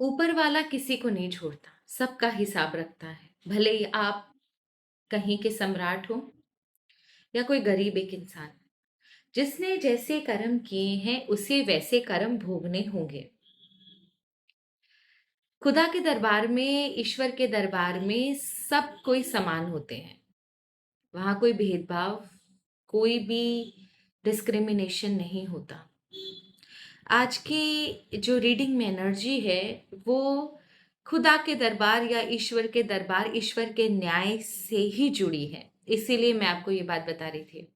ऊपर वाला किसी को नहीं छोड़ता, सबका हिसाब रखता है। भले ही आप कहीं के सम्राट हो या कोई गरीब एक इंसान। जिसने जैसे कर्म किए हैं उसे वैसे कर्म भोगने होंगे। खुदा के दरबार में, ईश्वर के दरबार में सब कोई समान होते हैं। वहां कोई भेदभाव, कोई भी डिस्क्रिमिनेशन नहीं होता। आज की जो रीडिंग में एनर्जी है वो खुदा के दरबार या ईश्वर के दरबार, ईश्वर के न्याय से ही जुड़ी है। इसीलिए मैं आपको ये बात बता रही थी।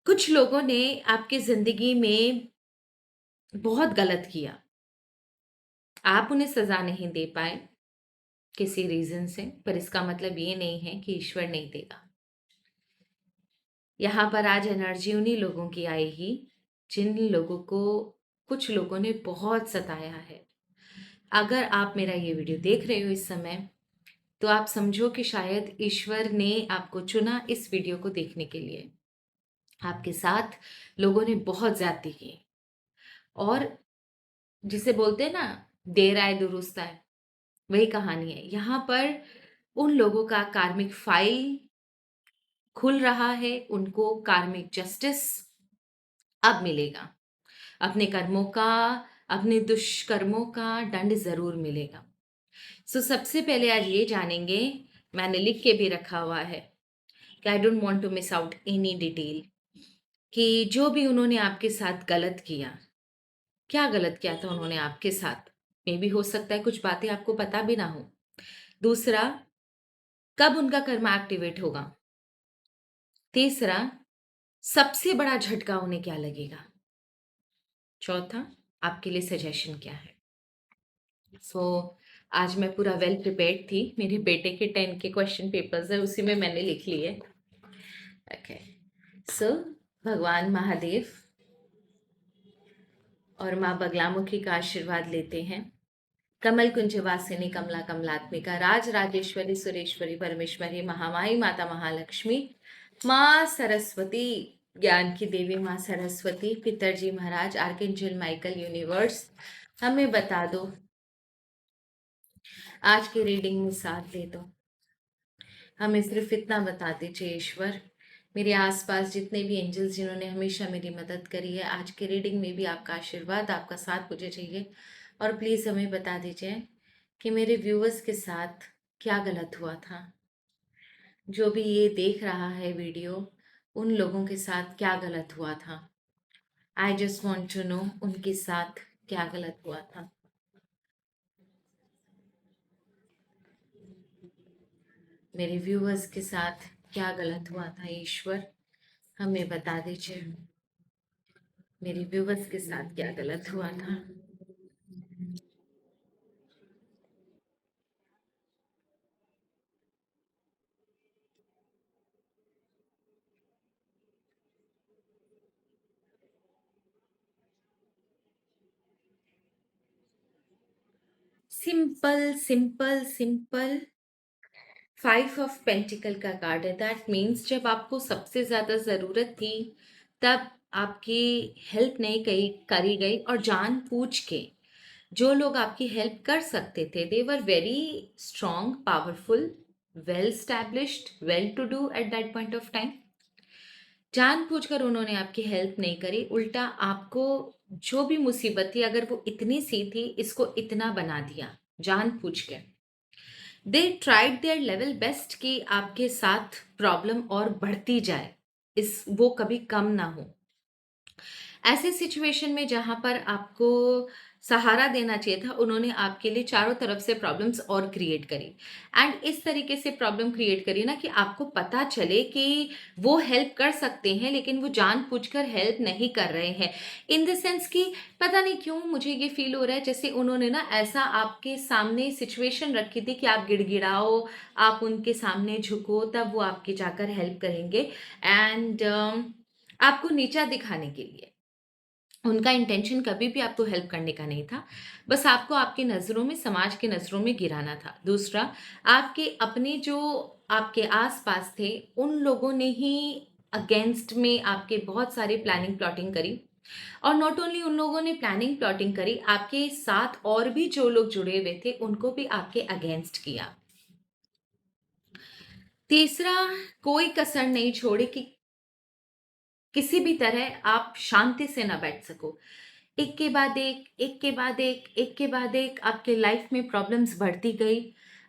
कुछ लोगों ने आपकी जिंदगी में बहुत गलत किया। आप उन्हें सजा नहीं दे पाए किसी रीजन से, पर इसका मतलब ये नहीं है कि ईश्वर नहीं देगा। यहाँ पर आज एनर्जी उन्हीं लोगों की आएगी जिन लोगों को कुछ लोगों ने बहुत सताया है। अगर आप मेरा ये वीडियो देख रहे हो इस समय, तो आप समझो कि शायद ईश्वर ने आपको चुना इस वीडियो को देखने के लिए। आपके साथ लोगों ने बहुत ज्यादती की, और जिसे बोलते हैं ना, देर आए दुरुस्त आए, वही कहानी है। यहाँ पर उन लोगों का कार्मिक फाइल खुल रहा है, उनको कार्मिक जस्टिस अब मिलेगा। अपने कर्मों का, अपने दुष्कर्मों का दंड जरूर मिलेगा। सबसे पहले आज ये जानेंगे, मैंने लिख के भी रखा हुआ है कि I don't want to miss out any detail, कि जो भी उन्होंने आपके साथ गलत किया, क्या गलत किया था उन्होंने आपके साथ। मे भी हो सकता है कुछ बातें आपको पता भी ना हो। दूसरा, कब उनका कर्मा एक्टिवेट होगा। तीसरा, सबसे बड़ा झटका उन्हें क्या लगेगा। चौथा, आपके लिए सजेशन क्या है। आज मैं पूरा वेल प्रिपेयर्ड थी। मेरे बेटे के 10 के क्वेश्चन पेपर्स है, उसी में मैंने लिख लिए। ओके, सो भगवान महादेव और माँ बगलामुखी का आशीर्वाद लेते हैं। कमल कुंज वासिनी कमला कमलात्मिका राज राजेश्वरी सुरेश्वरी परमेश्वरी महामाई माता महालक्ष्मी माँ सरस्वती, ज्ञान की देवी माँ सरस्वती, पितरजी महाराज, आर्कएंजल माइकल, यूनिवर्स, हमें बता दो, आज की रीडिंग में साथ दे दो। हमें सिर्फ इतना बता दीजिए ईश्वर। मेरे आसपास जितने भी एंजल्स जिन्होंने हमेशा मेरी मदद करी है, आज की रीडिंग में भी आपका आशीर्वाद, आपका साथ मुझे चाहिए। और प्लीज़ हमें बता दीजिए कि मेरे व्यूअर्स के साथ क्या गलत हुआ था। जो भी ये देख रहा है वीडियो, उन लोगों के साथ क्या गलत हुआ था। I just want to know उनके साथ क्या गलत हुआ था। मेरे व्यूअर्स के साथ क्या गलत हुआ था ईश्वर, हमें बता दीजिए। मेरे व्यूवर्स के साथ क्या गलत हुआ था। Simple simple simple. 5 of pentacle का कार्ड है। दैट मीन्स जब आपको सबसे ज्यादा जरूरत थी, तब आपकी हेल्प नहीं करी गई, और जानबूझ के जो लोग आपकी हेल्प कर सकते थे, they were very strong, powerful, well established, well to do at that point of time. जानबूझकर उन्होंने आपकी हेल्प नहीं करी, उल्टा आपको जो भी मुसीबत थी, अगर वो इतनी सी थी, इसको इतना बना दिया जानबूझ के। They tried their level best कि आपके साथ प्रॉब्लम और बढ़ती जाए, इस वो कभी कम ना हो। ऐसे सिचुएशन में जहां पर आपको सहारा देना चाहिए था, उन्होंने आपके लिए चारों तरफ से प्रॉब्लम्स और क्रिएट करी। एंड इस तरीके से प्रॉब्लम क्रिएट करी ना, कि आपको पता चले कि वो हेल्प कर सकते हैं, लेकिन वो जानबूझकर हेल्प नहीं कर रहे हैं। इन द सेंस कि पता नहीं क्यों मुझे ये फील हो रहा है जैसे उन्होंने ना ऐसा आपके सामने सिचुएशन रखी थी कि आप गिड़गिड़ाओ, आप उनके सामने झुको, तब वो आपकी जाकर हेल्प करेंगे। एंड आपको नीचा दिखाने के लिए। उनका इंटेंशन कभी भी आपको हेल्प करने का नहीं था, बस आपको आपकी नज़रों में, समाज की नज़रों में गिराना था। दूसरा, आपके अपने जो आपके आस-पास थे, उन लोगों ने ही अगेंस्ट में आपके बहुत सारी प्लानिंग प्लॉटिंग करी। और नॉट ओनली उन लोगों ने प्लानिंग प्लॉटिंग करी, आपके साथ और भी जो लोग जुड़े हुए थे उनको भी आपके अगेंस्ट किया। तीसरा, कोई कसर नहीं छोड़ी कि किसी भी तरह आप शांति से ना बैठ सको। एक के बाद एक के बाद एक के बाद एक आपके लाइफ में प्रॉब्लम्स बढ़ती गई।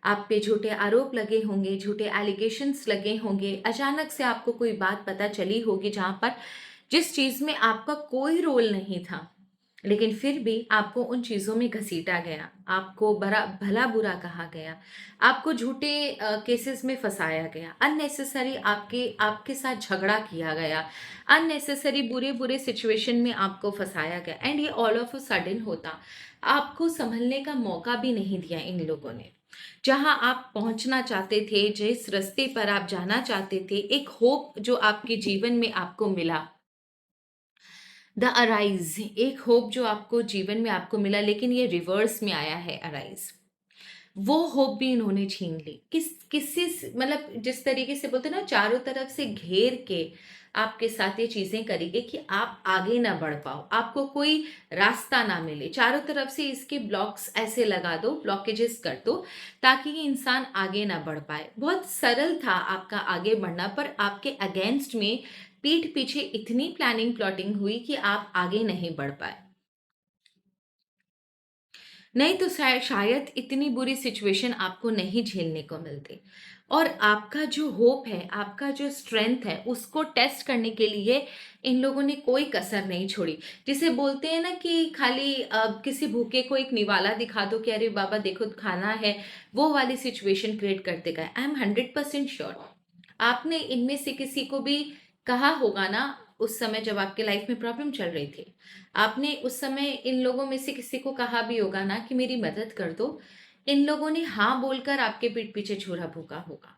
आप पे झूठे आरोप लगे होंगे, झूठे एलिगेशंस लगे होंगे, अचानक से आपको कोई बात पता चली होगी जहाँ पर जिस चीज़ में आपका कोई रोल नहीं था, लेकिन फिर भी आपको उन चीज़ों में घसीटा गया, आपको बड़ा भला बुरा कहा गया, आपको झूठे केसेस में फंसाया गया, अननेसेसरी आपके आपके साथ झगड़ा किया गया, अननेसेसरी बुरे बुरे सिचुएशन में आपको फंसाया गया, एंड ये ऑल ऑफ अ सडन होता। आपको संभलने का मौका भी नहीं दिया इन लोगों ने। जहां आप पहुंचना चाहते थे, जिस रास्ते पर आप जाना चाहते थे, एक होप जो आपके जीवन में आपको मिला, द अराइज, एक होप जो आपको जीवन में आपको मिला, लेकिन ये रिवर्स में आया है अराइज। वो होप भी इन्होंने छीन ली। किसी मतलब जिस तरीके से बोलते हैं ना, चारों तरफ से घेर के आपके साथ ये चीजें करेंगे कि आप आगे ना बढ़ पाओ, आपको कोई रास्ता ना मिले, चारों तरफ से इसके ब्लॉक्स ऐसे लगा दो, ब्लॉकेजेस कर दो, ताकि ये इंसान आगे ना बढ़ पाए। बहुत सरल था आपका आगे बढ़ना, पर आपके अगेंस्ट में पीठ पीछे इतनी प्लानिंग प्लॉटिंग हुई कि आप आगे नहीं बढ़ पाए। नहीं तो शायद इतनी बुरी सिचुएशन आपको नहीं झेलने को मिलती। और आपका जो होप है, आपका जो स्ट्रेंथ है, उसको टेस्ट करने के लिए इन लोगों ने कोई कसर नहीं छोड़ी। जिसे बोलते हैं ना कि खाली किसी भूखे को एक निवाला दिखा दो कि अरे बाबा देखो खाना है, वो वाली सिचुएशन क्रिएट करते गए। आई एम 100% श्योर आपने इनमें से किसी को भी कहा होगा ना, उस समय जब आपके लाइफ में प्रॉब्लम चल रही थी, आपने उस समय इन लोगों में से किसी को कहा भी होगा ना कि मेरी मदद कर दो। इन लोगों ने हाँ बोलकर आपके पीठ पीछे छुरा भूका होगा,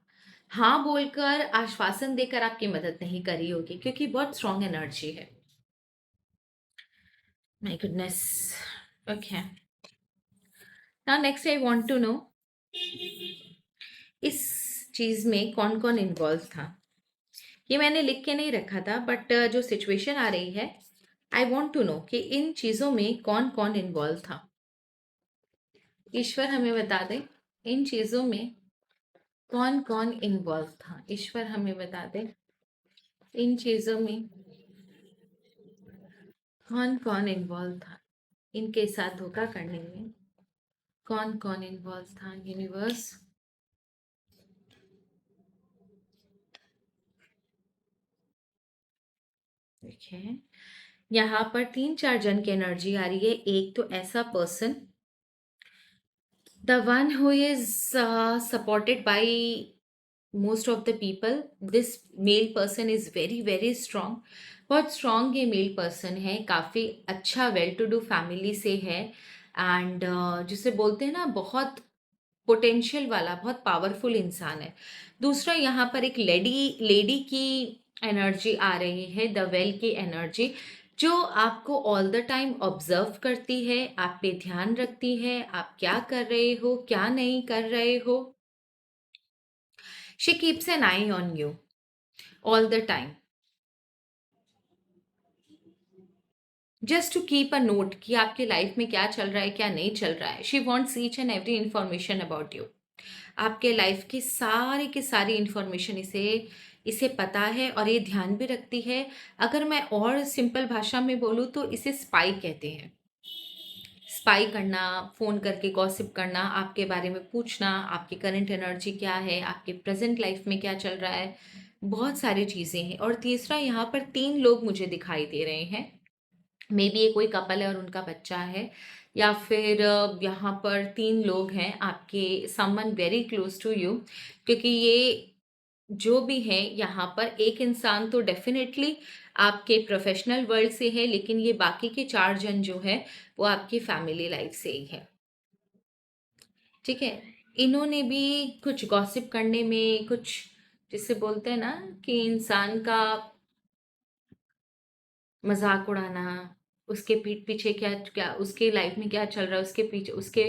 हाँ बोलकर आश्वासन देकर आपकी मदद नहीं करी होगी, क्योंकि बहुत स्ट्रांग एनर्जी है। My goodness. Okay, now next I want to know इस चीज में कौन कौन इन्वॉल्व था। ये मैंने लिख के नहीं रखा था, बट जो सिचुएशन आ रही है, आई वॉन्ट टू नो कि इन चीजों में कौन कौन इन्वॉल्व था। ईश्वर हमें बता दे, इन चीजों में कौन कौन इन्वॉल्व था। ईश्वर हमें बता दे, इन चीजों में कौन कौन इन्वॉल्व था, इनके साथ धोखा करने में कौन कौन इन्वॉल्व था। यूनिवर्स, देखिए यहाँ पर 3-4 जन की एनर्जी आ रही है। एक तो ऐसा person, the one who is supported by most of the people, this male person is very very strong। बहुत स्ट्रॉन्ग ये मेल पर्सन है, काफ़ी अच्छा वेल टू डू फैमिली से है, एंड जिसे बोलते हैं ना बहुत पोटेंशियल वाला, बहुत पावरफुल इंसान है। दूसरा, यहाँ पर एक लेडी लेडी की एनर्जी आ रही है, द वेल की एनर्जी, जो आपको ऑल द टाइम ऑब्जर्व करती है, आप पे ध्यान रखती है, आप क्या कर रहे हो क्या नहीं कर रहे हो। She keeps an eye on you all the time, just to keep a note कि आपकी लाइफ में क्या चल रहा है क्या नहीं चल रहा है। She wants each and every information about you. आपके लाइफ की सारी इंफॉर्मेशन इसे इसे पता है, और ये ध्यान भी रखती है। अगर मैं और सिंपल भाषा में बोलूँ तो इसे स्पाई कहते हैं। स्पाई करना, फ़ोन करके गॉसिप करना, आपके बारे में पूछना, आपकी करंट एनर्जी क्या है, आपके प्रेजेंट लाइफ में क्या चल रहा है, बहुत सारी चीज़ें हैं। और तीसरा, यहाँ पर 3 लोग मुझे दिखाई दे रहे हैं। मे बी ये कोई कपल है और उनका बच्चा है, या फिर यहाँ पर 3 लोग हैं आपके, someone very close to you. क्योंकि ये जो भी है यहाँ पर, एक इंसान तो डेफिनेटली आपके प्रोफेशनल वर्ल्ड से है, लेकिन ये बाकी के 4 जन जो है वो आपकी फैमिली लाइफ से ही है। ठीक है, इन्होंने भी कुछ गॉसिप करने में, कुछ जिसे बोलते हैं ना कि इंसान का मजाक उड़ाना, उसके पीठ पीछे क्या क्या उसके लाइफ में क्या चल रहा है उसके पीछे उसके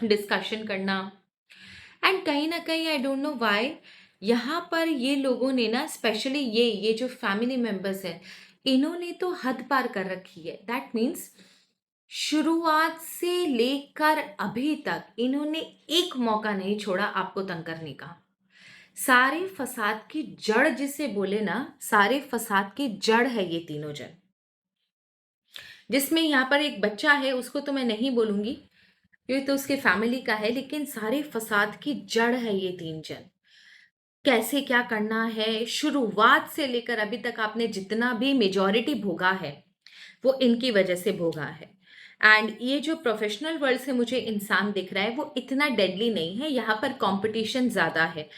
डिस्कशन करना। एंड कहीं ना कहीं आई डोंट नो व्हाई, यहाँ पर ये लोगों ने ना, स्पेशली ये जो फैमिली मेंबर्स हैं, इन्होंने तो हद पार कर रखी है। दैट मीन्स शुरुआत से लेकर अभी तक इन्होंने एक मौका नहीं छोड़ा आपको तंग करने का। सारे फसाद की जड़ जिसे बोले ना, सारे फसाद की जड़ है ये तीनों जन। जिसमें यहाँ पर एक बच्चा है, उसको तो मैं नहीं बोलूंगी, ये तो उसके फैमिली का है, लेकिन सारे फसाद की जड़ है ये तीन जन। कैसे क्या करना है, शुरुआत से लेकर अभी तक आपने जितना भी मेजॉरिटी भोगा है वो इनकी वजह से भोगा है। एंड ये जो प्रोफेशनल वर्ल्ड से मुझे इंसान दिख रहा है वो इतना डेडली नहीं है, यहाँ पर कंपटीशन ज़्यादा है।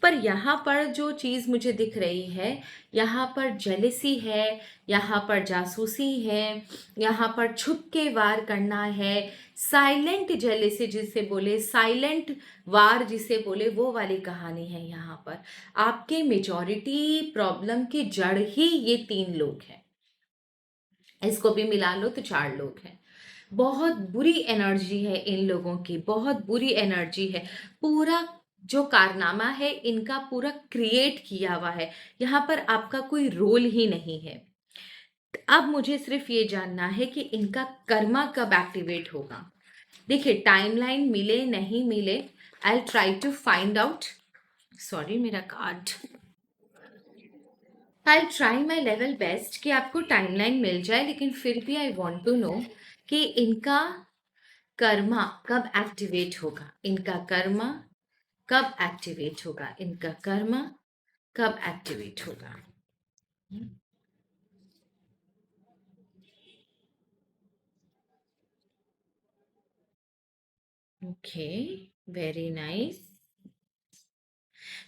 पर यहाँ पर जो चीज़ मुझे दिख रही है, यहाँ पर जेलेसी है, यहाँ पर जासूसी है, यहाँ पर छुप के वार करना है, साइलेंट जेलेसी जिसे बोले, साइलेंट वार जिसे बोले, वो वाली कहानी है यहाँ पर। आपके मेजॉरिटी प्रॉब्लम की जड़ ही ये तीन लोग हैं। इसको भी मिला लो तो चार लोग हैं। बहुत बुरी एनर्जी है इन लोगों की, बहुत बुरी एनर्जी है। पूरा जो कारनामा है इनका पूरा क्रिएट किया हुआ है, यहाँ पर आपका कोई रोल ही नहीं है। अब मुझे सिर्फ ये जानना है कि इनका कर्मा कब एक्टिवेट होगा। देखिए, टाइमलाइन मिले नहीं मिले, I try to find out. Sorry, मेरा card. I try my level best कि आपको टाइमलाइन मिल जाए, लेकिन फिर भी आई वॉन्ट टू नो कि इनका कर्मा कब एक्टिवेट होगा, इनका कर्मा कब एक्टिवेट होगा, इनका कर्मा कब एक्टिवेट होगा। Okay, very nice.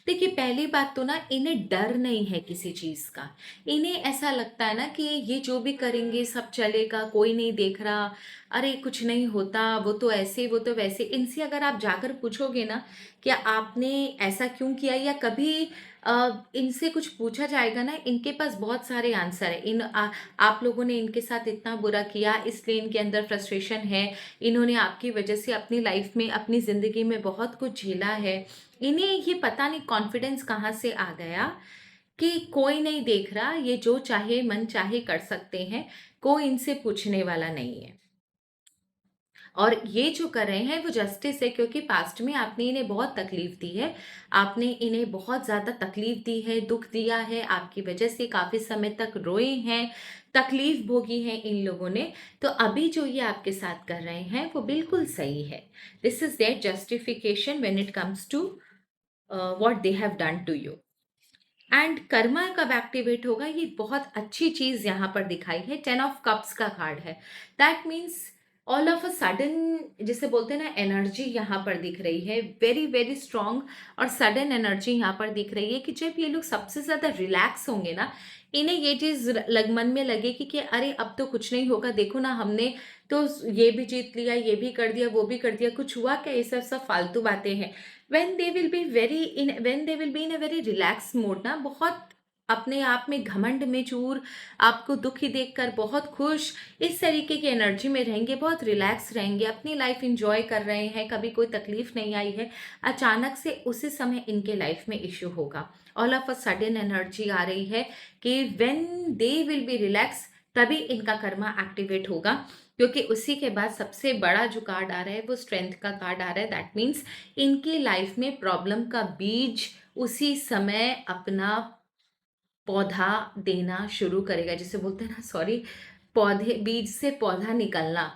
देखिए, पहली बात तो ना, इन्हें डर नहीं है किसी चीज का। इन्हें ऐसा लगता है ना कि ये जो भी करेंगे सब चलेगा, कोई नहीं देख रहा, अरे कुछ नहीं होता, वो तो ऐसे वो तो वैसे। इनसे अगर आप जाकर पूछोगे ना कि आपने ऐसा क्यों किया, या कभी इनसे कुछ पूछा जाएगा ना, इनके पास बहुत सारे आंसर है। आप लोगों ने इनके साथ इतना बुरा किया, इसलिए इनके अंदर फ्रस्ट्रेशन है। इन्होंने आपकी वजह से अपनी लाइफ में, अपनी जिंदगी में बहुत कुछ झेला है। इन्हें ये पता नहीं कॉन्फिडेंस कहाँ से आ गया कि कोई नहीं देख रहा, ये जो चाहे मन चाहे कर सकते हैं, कोई इनसे पूछने वाला नहीं है। और ये जो कर रहे हैं वो जस्टिस है, क्योंकि पास्ट में आपने इन्हें बहुत तकलीफ दी है, आपने इन्हें बहुत ज़्यादा तकलीफ दी है, दुख दिया है, आपकी वजह से काफ़ी समय तक रोए हैं, तकलीफ भोगी है इन लोगों ने। तो अभी जो ये आपके साथ कर रहे हैं वो बिल्कुल सही है। This is their justification when it comes to what they have done to you। And karma कब एक्टिवेट होगा, ये बहुत अच्छी चीज यहाँ पर दिखाई है। 10 ऑफ कप्स का कार्ड है। That means all of a sudden, जिसे बोलते हैं ना, एनर्जी यहाँ पर दिख रही है, वेरी वेरी स्ट्रांग और सडन एनर्जी यहाँ पर दिख रही है कि जब ये लोग सबसे ज्यादा रिलैक्स होंगे ना, इन्हें ये चीज मन में लगेगी कि अरे अब तो कुछ नहीं होगा, देखो ना हमने तो ये भी जीत लिया, ये भी कर दिया, वो भी कर दिया, कुछ हुआ क्या, ये सब फालतू बातें हैं। when they will be in a very relaxed mode ना, बहुत अपने आप में घमंड में चूर, आपको दुखी देखकर बहुत खुश, इस तरीके की एनर्जी में रहेंगे, बहुत रिलैक्स रहेंगे, अपनी लाइफ इंजॉय कर रहे हैं, कभी कोई तकलीफ नहीं आई है। अचानक से उसी समय इनके लाइफ में इश्यू होगा। All of a sudden energy आ रही है कि when they will be relax, तभी इनका कर्मा एक्टिवेट होगा। क्योंकि उसी के बाद सबसे बड़ा जो कार्ड आ रहा है वो स्ट्रेंथ का कार्ड आ रहा है। दैट मीन्स इनकी लाइफ में प्रॉब्लम का बीज उसी समय अपना पौधा देना शुरू करेगा, जिसे बोलते हैं ना, सॉरी, पौधे, बीज से पौधा निकलना,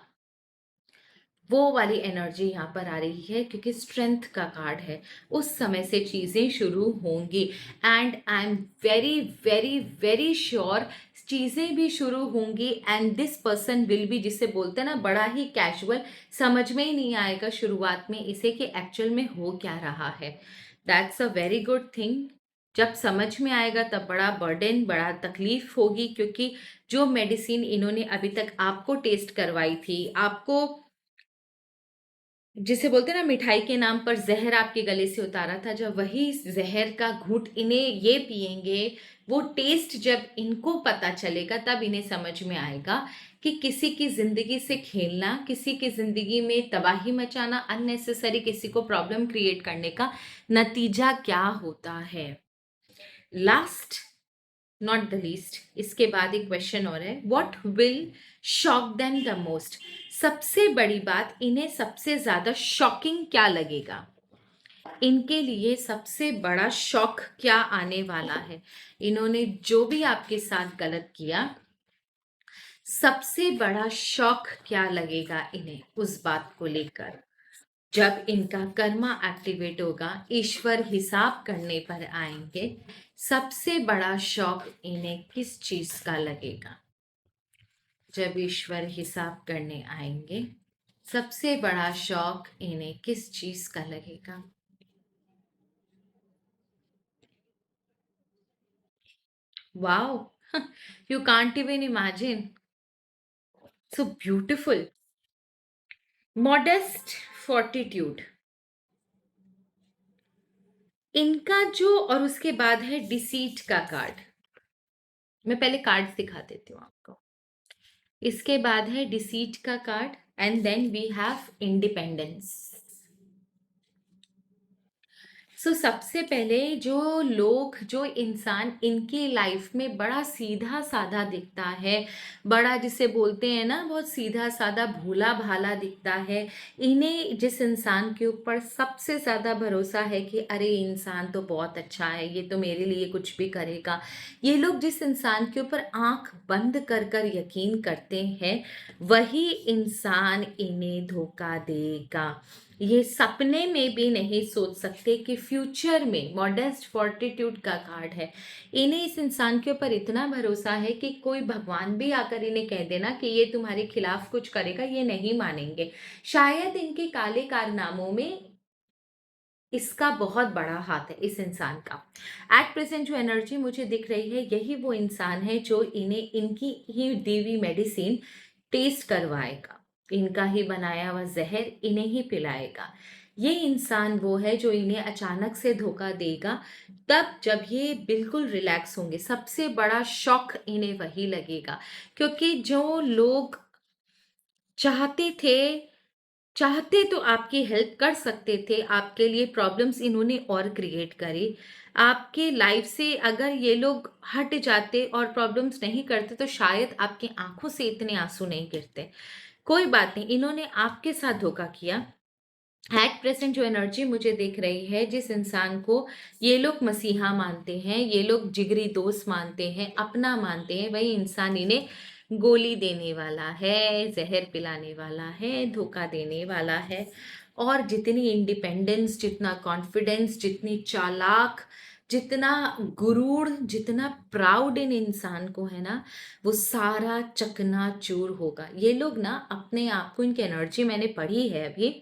वो वाली एनर्जी यहाँ पर आ रही है, क्योंकि स्ट्रेंथ का कार्ड है। उस समय से चीज़ें शुरू होंगी and I am very very very sure चीज़ें भी शुरू होंगी। And this person will be, जिसे बोलते हैं ना, बड़ा ही कैजुअल, समझ में ही नहीं आएगा शुरुआत में इसे कि एक्चुअल में हो क्या रहा है। That's a very good thing. जब समझ में आएगा तब बड़ा बर्डन, बड़ा तकलीफ होगी, क्योंकि जो मेडिसिन इन्होंने अभी तक आपको टेस्ट करवाई थी, आपको जिसे बोलते हैं ना, मिठाई के नाम पर जहर आपके गले से उतारा था, जब वही जहर का घूंट इन्हें ये पिएंगे, वो टेस्ट जब इनको पता चलेगा, तब इन्हें समझ में आएगा कि किसी की जिंदगी से खेलना, किसी की जिंदगी में तबाही मचाना, अननेसेसरी किसी को प्रॉब्लम क्रिएट करने का नतीजा क्या होता है। लास्ट नॉट द लीस्ट, इसके बाद एक क्वेश्चन और है, what will shock them the most? सबसे बड़ी बात, इन्हें सबसे ज्यादा शॉकिंग क्या लगेगा? इनके लिए सबसे बड़ा शॉक क्या आने वाला है? इन्होंने जो भी आपके साथ गलत किया, सबसे बड़ा शॉक क्या लगेगा इन्हें उस बात को लेकर? जब इनका कर्मा एक्टिवेट होगा, ईश्वर हिसाब करने पर आएंगे, सबसे बड़ा शौक इन्हें किस चीज का लगेगा? जब ईश्वर हिसाब करने आएंगे, सबसे बड़ा शौक इन्हें किस चीज का लगेगा? Wow, you can't even imagine, so beautiful. Modest fortitude इनका जो, और उसके बाद है डिसीट का कार्ड। मैं पहले कार्ड दिखा देती हूँ आपको। इसके बाद है डिसीट का card, and then we have independence. So सबसे पहले जो लोग, जो इंसान इनकी लाइफ में बड़ा सीधा साधा दिखता है, बड़ा जिसे बोलते हैं ना, बहुत सीधा साधा भोला भाला दिखता है, इन्हें जिस इंसान के ऊपर सबसे ज़्यादा भरोसा है कि अरे इंसान तो बहुत अच्छा है, ये तो मेरे लिए कुछ भी करेगा, ये लोग जिस इंसान के ऊपर आंख बंद कर कर यकीन करते हैं, वही इंसान इन्हें धोखा देगा। ये सपने में भी नहीं सोच सकते कि फ्यूचर में, मॉडेस्ट फोर्टिट्यूड का कार्ड है, इन्हें इस इंसान के ऊपर इतना भरोसा है कि कोई भगवान भी आकर इन्हें कह देना कि ये तुम्हारे खिलाफ कुछ करेगा, ये नहीं मानेंगे। शायद इनके काले कारनामों में इसका बहुत बड़ा हाथ है, इस इंसान का। एट प्रेजेंट जो एनर्जी मुझे दिख रही है, यही वो इंसान है जो इन्हें इनकी ही दी हुई मेडिसिन टेस्ट करवाएगा, इनका ही बनाया हुआ जहर इन्हें ही पिलाएगा। ये इंसान वो है जो इन्हें अचानक से धोखा देगा, तब जब ये बिल्कुल रिलैक्स होंगे। सबसे बड़ा शॉक इन्हें वही लगेगा, क्योंकि जो लोग चाहते थे, चाहते तो आपकी हेल्प कर सकते थे, आपके लिए प्रॉब्लम्स इन्होंने और क्रिएट करी। आपके लाइफ से अगर ये लोग हट जाते और प्रॉब्लम्स नहीं करते, तो शायद आपकी आंखों से इतने आंसू नहीं गिरते। कोई बात नहीं, इन्होंने आपके साथ धोखा किया। एट प्रेजेंट जो एनर्जी मुझे दिख रही है, जिस इंसान को ये लोग मसीहा मानते हैं, ये लोग जिगरी दोस्त मानते हैं, अपना मानते हैं, वही इंसान इन्हें गोली देने वाला है, जहर पिलाने वाला है, धोखा देने वाला है। और जितनी इंडिपेंडेंस, जितना कॉन्फिडेंस, जितनी चालाक, जितना गुरूर, जितना प्राउड इन इंसान को है ना, वो सारा चकनाचूर होगा। ये लोग ना अपने आप को, इनकी एनर्जी मैंने पढ़ी है अभी,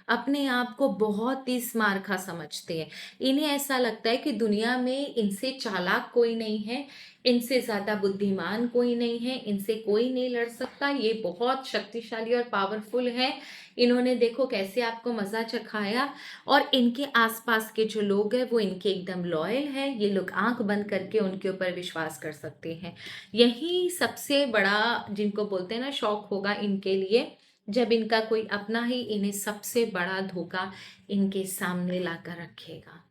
अपने आप को बहुत ही स्मार्खा समझते हैं। इन्हें ऐसा लगता है कि दुनिया में इनसे चालाक कोई नहीं है, इनसे ज्यादा बुद्धिमान कोई नहीं है, इनसे कोई नहीं लड़ सकता, ये बहुत शक्तिशाली और पावरफुल है। इन्होंने देखो कैसे आपको मजा चखाया, और इनके आसपास के जो लोग हैं वो इनके एकदम लॉयल है, ये लोग आंख बंद करके उनके ऊपर विश्वास कर सकते हैं। यही सबसे बड़ा, जिनको बोलते हैं ना, शौक होगा इनके लिए, जब इनका कोई अपना ही इन्हें सबसे बड़ा धोखा इनके सामने लाकर रखेगा।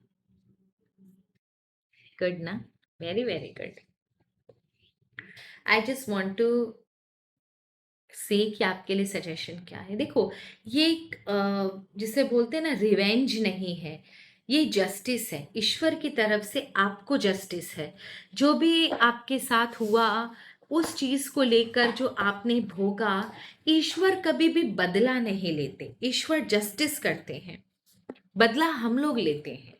गुड ना? Very very good. I just want to say कि आपके लिए सजेशन क्या है। देखो, ये एक जिसे बोलते हैं ना, रिवेंज नहीं है, ये जस्टिस है, ईश्वर की तरफ से आपको जस्टिस है। जो भी आपके साथ हुआ, उस चीज को लेकर जो आपने भोगा, ईश्वर कभी भी बदला नहीं लेते, ईश्वर जस्टिस करते हैं, बदला हम लोग लेते हैं।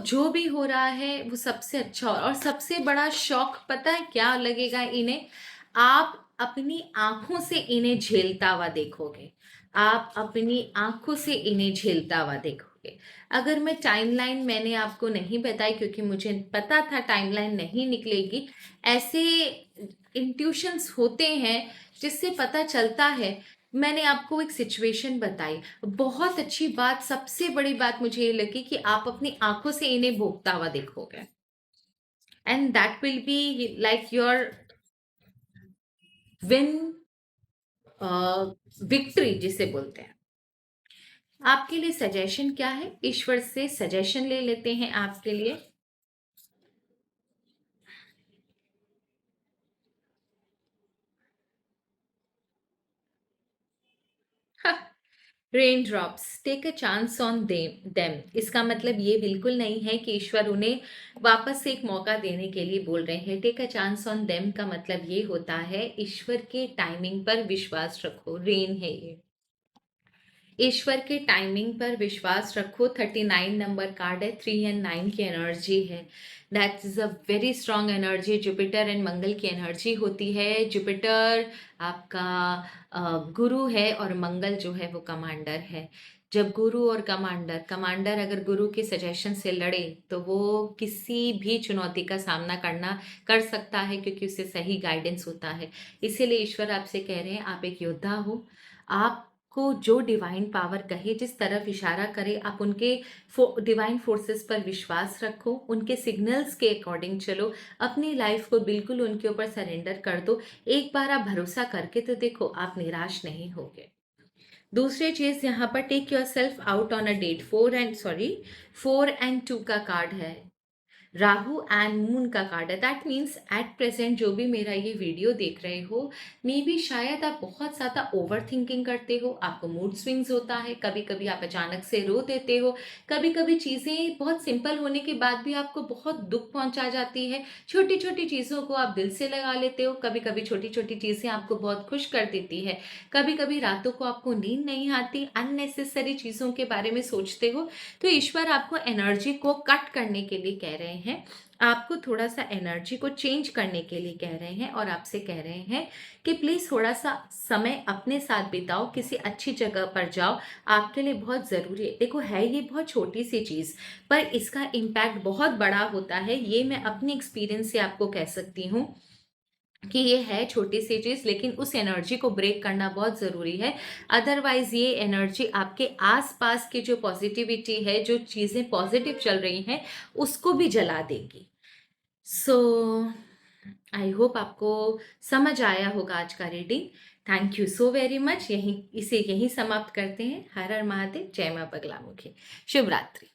जो भी हो रहा है वो सबसे अच्छा और सबसे बड़ा शौक पता है क्या लगेगा इन्हें? आप अपनी आंखों से इन्हें झेलता हुआ देखोगे, आप अपनी आंखों से इन्हें झेलता हुआ देखोगे। अगर मैं टाइमलाइन मैंने आपको नहीं बताई, क्योंकि मुझे पता था टाइमलाइन नहीं निकलेगी, ऐसे इंट्यूशंस होते हैं जिससे पता चलता है। मैंने आपको एक सिचुएशन बताई, बहुत अच्छी बात, सबसे बड़ी बात मुझे ये लगी कि आप अपनी आंखों से इन्हें भोगता हुआ देखोगे, and that will be like your win, victory जिसे बोलते हैं। आपके लिए सजेशन क्या है? ईश्वर से सजेशन ले लेते हैं आपके लिए। Rain drops take a chance on them. इसका मतलब ये बिल्कुल नहीं है कि ईश्वर उन्हें वापस से एक मौका देने के लिए बोल रहे हैं। Take a chance on them का मतलब ये होता है ईश्वर के टाइमिंग पर विश्वास रखो। रेन है ये, ईश्वर के टाइमिंग पर विश्वास रखो। 39 नंबर कार्ड है, 3 एंड 9 की एनर्जी है। That is a very strong energy. Jupiter and Mangal की एनर्जी होती है। जुपिटर आपका गुरु है और मंगल जो है वो कमांडर है। जब गुरु और कमांडर कमांडर अगर गुरु के सजेशन से लड़े तो वो किसी भी चुनौती का सामना कर सकता है, क्योंकि उसे सही गाइडेंस होता है। इसीलिए ईश्वर आपसे कह रहे हैं आप एक योद्धा हो। आप को जो डिवाइन पावर कहे, जिस तरफ इशारा करे, आप उनके डिवाइन फोर्सेस पर विश्वास रखो, उनके सिग्नल्स के अकॉर्डिंग चलो, अपनी लाइफ को बिल्कुल उनके ऊपर सरेंडर कर दो। एक बार आप भरोसा करके तो देखो, आप निराश नहीं होगे। दूसरी चीज यहाँ पर take yourself out on a date. 4 and 2 का कार्ड है, राहु एंड मून का कार्ड है। दैट मीन्स एट प्रेजेंट जो भी मेरा ये वीडियो देख रहे हो, मे बी शायद आप बहुत ज़्यादा ओवर थिंकिंग करते हो, आपको मूड स्विंग्स होता है, कभी कभी आप अचानक से रो देते हो, कभी कभी चीज़ें बहुत सिंपल होने के बाद भी आपको बहुत दुख पहुंचा जाती है। छोटी छोटी चीज़ों को आप दिल से लगा लेते हो, कभी कभी छोटी छोटी चीज़ें आपको बहुत खुश कर देती है, कभी कभी रातों को आपको नींद नहीं आती, अननेसेसरी चीज़ों के बारे में सोचते हो। तो ईश्वर आपको एनर्जी को कट करने के लिए कह रहे हैं, आपको थोड़ा सा एनर्जी को चेंज करने के लिए कह रहे हैं, और आपसे कह रहे हैं कि प्लीज थोड़ा सा समय अपने साथ बिताओ, किसी अच्छी जगह पर जाओ, आपके लिए बहुत जरूरी है। देखो, है ये बहुत छोटी सी चीज, पर इसका इम्पैक्ट बहुत बड़ा होता है। ये मैं अपनी एक्सपीरियंस से आपको कह सकती हूँ कि ये है छोटी सी चीज, लेकिन उस एनर्जी को ब्रेक करना बहुत जरूरी है। अदरवाइज ये एनर्जी आपके आसपास की जो पॉजिटिविटी है, जो चीजें पॉजिटिव चल रही हैं, उसको भी जला देगी। सो आई होप आपको समझ आया होगा आज का reading. Thank you so very much. यहीं समाप्त करते हैं। हर हर महादेव, जय मां बगलामुखी। शुभ रात्रि।